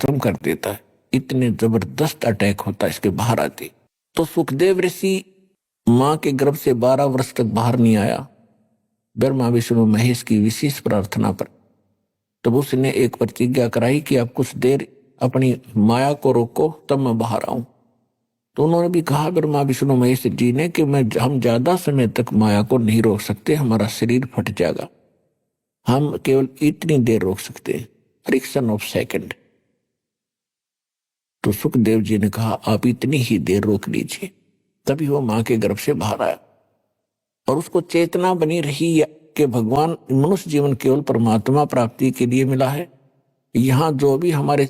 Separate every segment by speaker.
Speaker 1: खत्म कर देता है। इतने जबरदस्त अटैक होता है इसके बाहर आते। तो सुखदेव ऋषि मां के गर्भ से 12 वर्ष तक बाहर नहीं आया। ब्रह्मा विष्णु महेश की विशेष प्रार्थना पर तब उसने एक प्रतिज्ञा कराई कि आप कुछ देर अपनी माया को रोको, तब मैं बाहर आऊं। तो उन्होंने भी कहा ब्रह्मा विष्णु महेश जी ने कि हम ज्यादा समय तक माया को नहीं रोक सकते, हमारा शरीर फट जाएगा, हम केवल इतनी देर रोक सकते हैं, फ्रिक्शन ऑफ सेकंड। तो सुखदेव जी ने कहा आप इतनी ही देर रोक लीजिए। तभी वो मां के गर्भ से बाहर आया और उसको चेतना बनी रही कि भगवान मनुष्य जीवन केवल परमात्मा प्राप्ति के लिए मिला है। यहाँ जो भी हमारे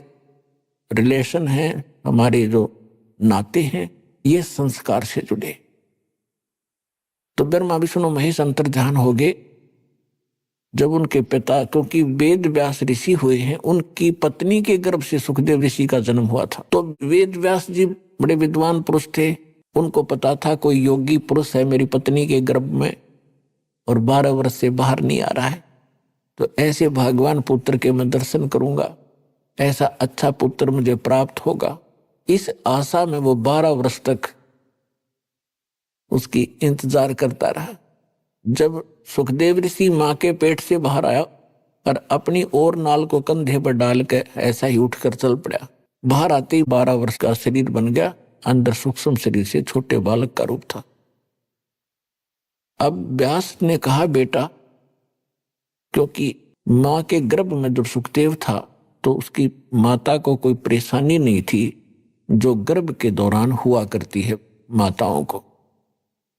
Speaker 1: रिलेशन हैं, हमारे जो नाते हैं, ये संस्कार से जुड़े। तो ब्रह्मा विष्णु महेश अंतर्ध्यान हो गए। जब उनके पिता, क्योंकि वेद व्यास ऋषि हुए हैं, उनकी पत्नी के गर्भ से सुखदेव ऋषि का जन्म हुआ था। तो वेद व्यास जी बड़े विद्वान पुरुष थे, उनको पता था कोई योगी पुरुष है मेरी पत्नी के गर्भ में और 12 वर्ष से बाहर नहीं आ रहा है, तो ऐसे भगवान पुत्र के मैं दर्शन करूंगा, ऐसा अच्छा पुत्र मुझे प्राप्त होगा। इस आशा में वो 12 वर्ष तक उसकी इंतजार करता रहा। जब सुखदेव ऋषि मां के पेट से बाहर आया और अपनी और नाल को कंधे पर डाल के ऐसा ही उठकर चल पड़ा, बाहर आते ही 12 वर्ष का शरीर बन गया। अंदर सूक्ष्म शरीर से छोटे बालक का रूप था। अब व्यास ने कहा बेटा, क्योंकि मां के गर्भ में जब सुखदेव था तो उसकी माता को कोई परेशानी नहीं थी जो गर्भ के दौरान हुआ करती है माताओं को,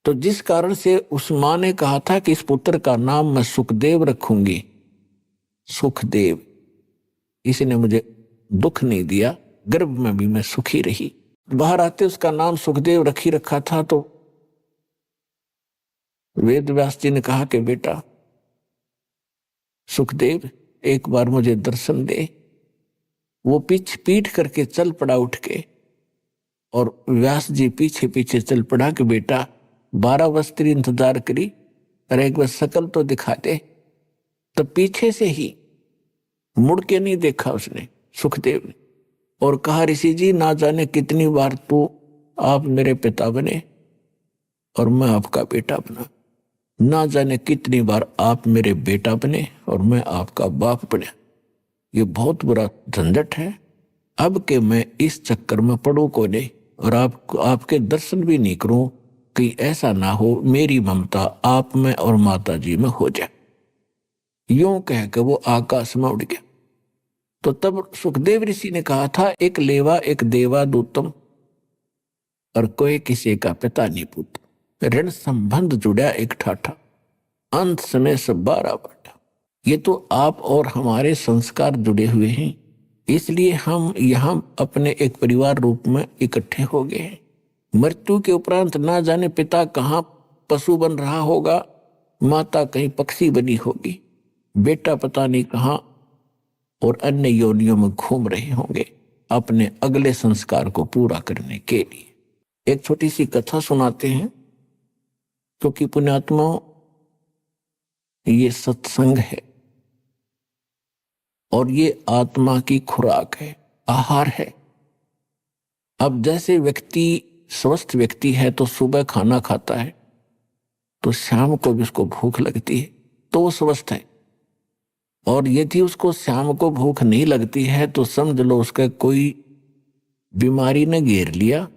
Speaker 1: तो जिस कारण से उस मां ने कहा था कि इस पुत्र का नाम मैं सुखदेव रखूंगी। सुखदेव, इसने मुझे दुख नहीं दिया, गर्भ में भी मैं सुखी रही। बाहर आते उसका नाम सुखदेव रखी रखा था। तो वेद व्यास जी ने कहा कि बेटा सुखदेव एक बार मुझे दर्शन दे। वो पीठ करके चल पड़ा उठ के, और व्यास जी पीछे पीछे चल पड़ा कि बेटा 12 वर्ष तेरी इंतजार करी, अरे एक बार शकल तो दिखा दे। तो पीछे से ही मुड़ के नहीं देखा उसने, सुखदेव ने, और कहा ऋषि जी ना जाने कितनी बार तो आप मेरे पिता बने और मैं आपका बेटा बना, ना जाने कितनी बार आप मेरे बेटा बने और मैं आपका बाप बना। ये बहुत बुरा झंझट है अब के मैं इस चक्कर में पड़ू को नहीं और आपके दर्शन भी नहीं करूं, कि ऐसा ना हो मेरी ममता आप में और माता जी में हो जाए। यूं कह के वो आकाश में उड़ गया। तो तब सुखदेव ऋषि ने कहा था एक लेवा एक देवा दूतम और कोई किसी का पिता नहीं पुत्र, ऋण संबंध जुड़ा एक ठाठा, अंत समय सब 12 बाटा। ये तो आप और हमारे संस्कार जुड़े हुए हैं, इसलिए हम यहाँ अपने एक परिवार रूप में इकट्ठे हो गए हैं। मृत्यु के उपरांत ना जाने पिता कहाँ पशु बन रहा होगा, माता कहीं पक्षी बनी होगी, बेटा पता नहीं कहाँ और अन्य योनियों में घूम रहे होंगे अपने अगले संस्कार को पूरा करने के लिए। एक छोटी सी कथा सुनाते हैं, क्योंकि पुण्यात्माओं ये सत्संग है और ये आत्मा की खुराक है, आहार है। अब जैसे व्यक्ति स्वस्थ व्यक्ति है तो सुबह खाना खाता है तो शाम को भी उसको भूख लगती है तो वो स्वस्थ है, और यदि उसको शाम को भूख नहीं लगती है तो समझ लो उसका कोई बीमारी ने घेर लिया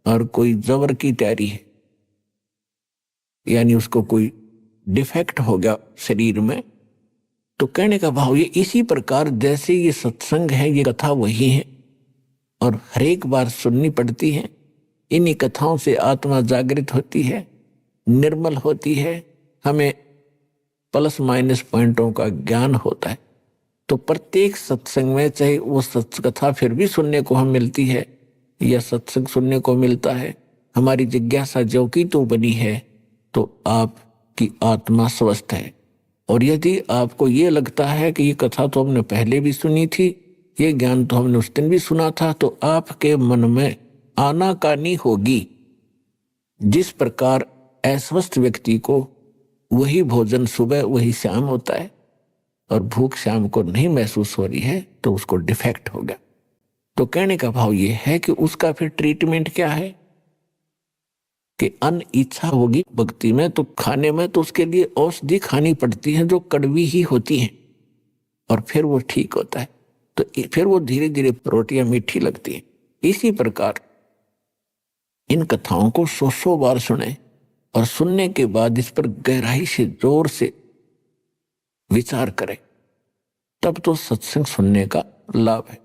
Speaker 1: और कोई जबर की तैयारी है, यानी उसको कोई डिफेक्ट हो गया शरीर में। तो कहने का भाव ये इसी प्रकार जैसे ये सत्संग है, ये कथा वही है और हर एक बार सुननी पड़ती है। इन्हीं कथाओं से आत्मा जागृत होती है, निर्मल होती है, हमें प्लस माइनस पॉइंटों का ज्ञान होता है। तो प्रत्येक सत्संग में चाहे वो सत्कथा फिर भी सुनने को हम मिलती है या सत्संग सुनने को मिलता है, हमारी जिज्ञासा जो की तो बनी है तो आपकी आत्मा स्वस्थ है। और यदि आपको ये लगता है कि ये कथा तो हमने पहले भी सुनी थी, ये ज्ञान तो हमने उस दिन भी सुना था, तो आपके मन में आनाकानी होगी। जिस प्रकार अस्वस्थ व्यक्ति को वही भोजन सुबह वही शाम होता है और भूख शाम को नहीं महसूस हो रही है तो उसको डिफेक्ट होगा। तो कहने का भाव ये है कि उसका फिर ट्रीटमेंट क्या है कि अन्न इच्छा होगी भक्ति में तो खाने में, तो उसके लिए औषधि खानी पड़ती है जो कड़वी ही होती है, और फिर वो ठीक होता है। तो फिर वो धीरे धीरे रोटियां मीठी लगती हैं। इसी प्रकार इन कथाओं को 100 बार सुने और सुनने के बाद इस पर गहराई से जोर से विचार करें, तब तो सत्संग सुनने का लाभ है।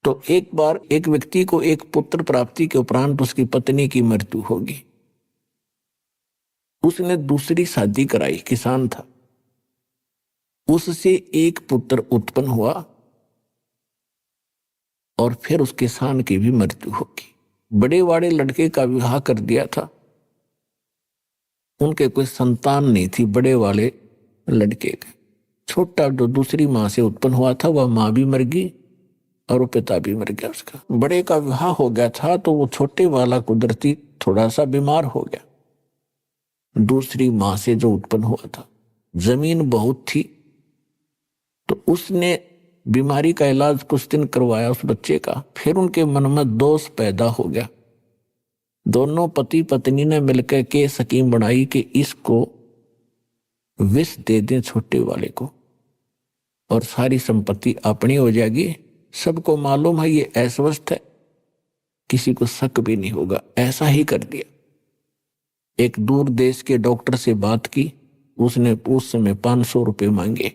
Speaker 1: तो एक बार एक व्यक्ति को एक पुत्र प्राप्ति के उपरांत उसकी पत्नी की मृत्यु होगी। उसने दूसरी शादी कराई, किसान था, उससे एक पुत्र उत्पन्न हुआ और फिर उस किसान की भी मृत्यु होगी। बड़े वाले लड़के का विवाह कर दिया था, उनके कोई संतान नहीं थी बड़े वाले लड़के के। छोटा जो दूसरी मां से उत्पन्न हुआ था वह मां भी मर गई और वो पिता भी मर गया उसका। बड़े का विवाह हो गया था तो वो छोटे वाला कुदरती थोड़ा सा बीमार हो गया। दूसरी मां से जो उत्पन्न हुआ था, जमीन बहुत थी तो उसने बीमारी का इलाज कुछ दिन करवाया उस बच्चे का। फिर उनके मन में दोष पैदा हो गया। दोनों पति पत्नी ने मिलकर के स्कीम बनाई कि इसको विष दे दें छोटे वाले को और सारी संपत्ति अपनी हो जाएगी। सबको मालूम है ये अस्वस्थ है, किसी को शक भी नहीं होगा। ऐसा ही कर दिया। एक दूर देश के डॉक्टर से बात की, उसने उस समय 500 रुपये मांगे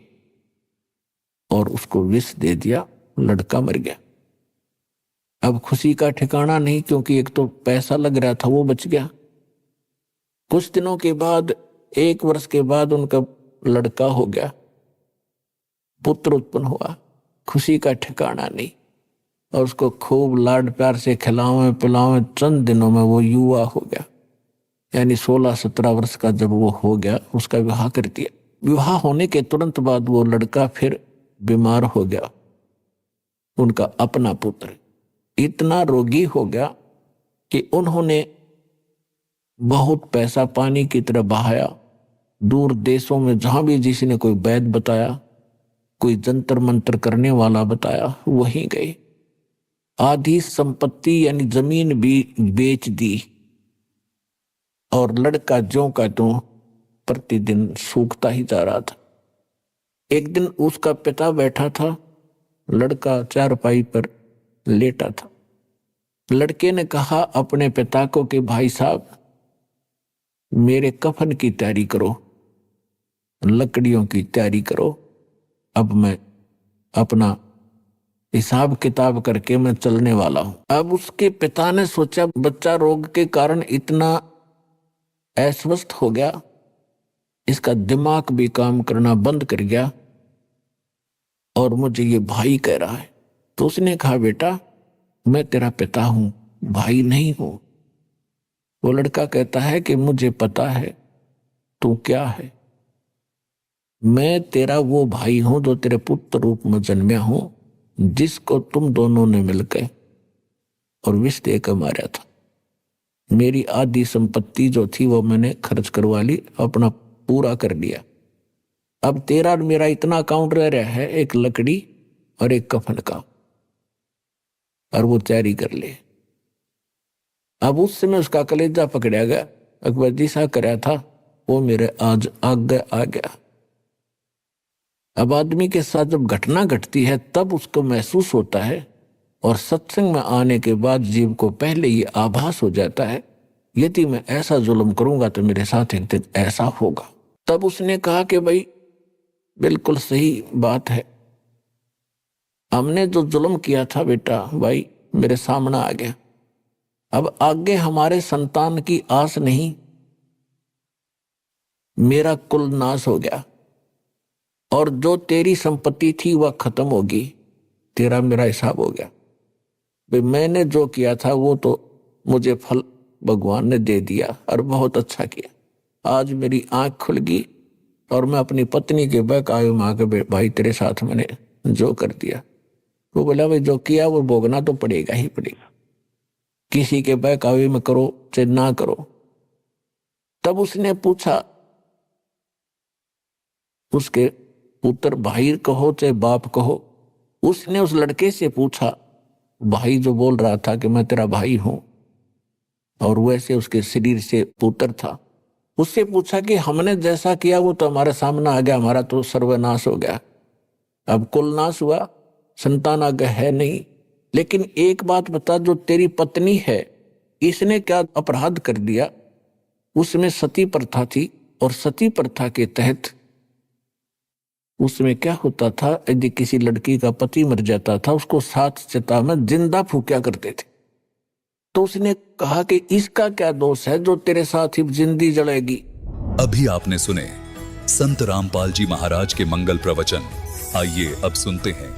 Speaker 1: और उसको विष दे दिया, लड़का मर गया। अब खुशी का ठिकाना नहीं, क्योंकि एक तो पैसा लग रहा था वो बच गया। कुछ दिनों के बाद, 1 वर्ष के बाद उनका लड़का हो गया, पुत्र उत्पन्न हुआ। खुशी का ठिकाना नहीं, और उसको खूब लाड प्यार से खिलावे पिलावे, चंद दिनों में वो युवा हो गया। यानी 16-17 वर्ष का जब वो हो गया, उसका विवाह कर दिया। विवाह होने के तुरंत बाद वो लड़का फिर बीमार हो गया। उनका अपना पुत्र इतना रोगी हो गया कि उन्होंने बहुत पैसा पानी की तरह बहाया। दूर देशों में जहां भी जिसने कोई वैद्य बताया, कोई जंतर मंत्र करने वाला बताया, वहीं गए। आधी संपत्ति यानी जमीन भी बेच दी और लड़का ज्यों का त्यों प्रतिदिन सूखता ही जा रहा था। एक दिन उसका पिता बैठा था, लड़का चारपाई पर लेटा था। लड़के ने कहा अपने पिता को कि भाई साहब, मेरे कफन की तैयारी करो, लकड़ियों की तैयारी करो, अब मैं अपना हिसाब किताब करके मैं चलने वाला हूं। अब उसके पिता ने सोचा बच्चा रोग के कारण इतना अस्वस्थ हो गया, इसका दिमाग भी काम करना बंद कर गया और मुझे ये भाई कह रहा है। तो उसने कहा बेटा, मैं तेरा पिता हूं, भाई नहीं हूं। वो लड़का कहता है कि मुझे पता है तू क्या है, मैं तेरा वो भाई हूं जो तेरे पुत्र रूप में जन्मया हूं, जिसको तुम दोनों ने मिलकर और विष देकर मारा था। मेरी आधी संपत्ति जो थी वो मैंने खर्च करवा ली, अपना पूरा कर लिया। अब तेरा और मेरा इतना अकाउंट रह रहा है, एक लकड़ी और एक कफन का, और वो तैयारी कर ले। अब उस समय उसका कलेजा पकड़ा गया। अकबर जी सा कराया था वो मेरे आज आगे आ गया। अब आदमी के साथ जब घटना घटती है तब उसको महसूस होता है, और सत्संग में आने के बाद जीव को पहले ये आभास हो जाता है, यदि मैं ऐसा जुल्म करूंगा तो मेरे साथ एक दिन ऐसा होगा। तब उसने कहा कि भाई बिल्कुल सही बात है, हमने जो जुल्म किया था बेटा भाई मेरे सामने आ गया। अब आगे हमारे संतान की आस नहीं, मेरा कुल नाश हो गया, और जो तेरी संपत्ति थी वह खत्म होगी, तेरा मेरा हिसाब हो गया। भाई मैंने जो किया था वो तो मुझे फल भगवान ने दे दिया और बहुत अच्छा किया। आज मेरी आंख खुल गई और मैं अपनी पत्नी के बहकावे मां के भाई तेरे साथ मैंने जो कर दिया। वो बोला भाई जो किया वो भोगना तो पड़ेगा ही पड़ेगा, किसी के बहकावे में करो चाहे ना करो। तब उसने पूछा, उसके पुत्र भाई कहो चाहे बाप कहो, उसने उस लड़के से पूछा भाई जो बोल रहा था कि मैं तेरा भाई हूं, और वैसे उसके शरीर से पुत्र था, उससे पूछा कि हमने जैसा किया वो तो हमारे सामने आ गया, हमारा तो सर्वनाश हो गया, अब कुल नाश हुआ, संतान आगे है नहीं। लेकिन एक बात बता, जो तेरी पत्नी है इसने क्या अपराध कर दिया? उसमें सती प्रथा थी, और सती प्रथा के तहत उसमें क्या होता था, यदि किसी लड़की का पति मर जाता था उसको 7 चिता में जिंदा फूंका करते थे। तो उसने कहा कि इसका क्या दोष है जो तेरे साथ ही जिंदी जलेगी।
Speaker 2: अभी आपने सुने संत रामपाल जी महाराज के मंगल प्रवचन। आइए अब सुनते हैं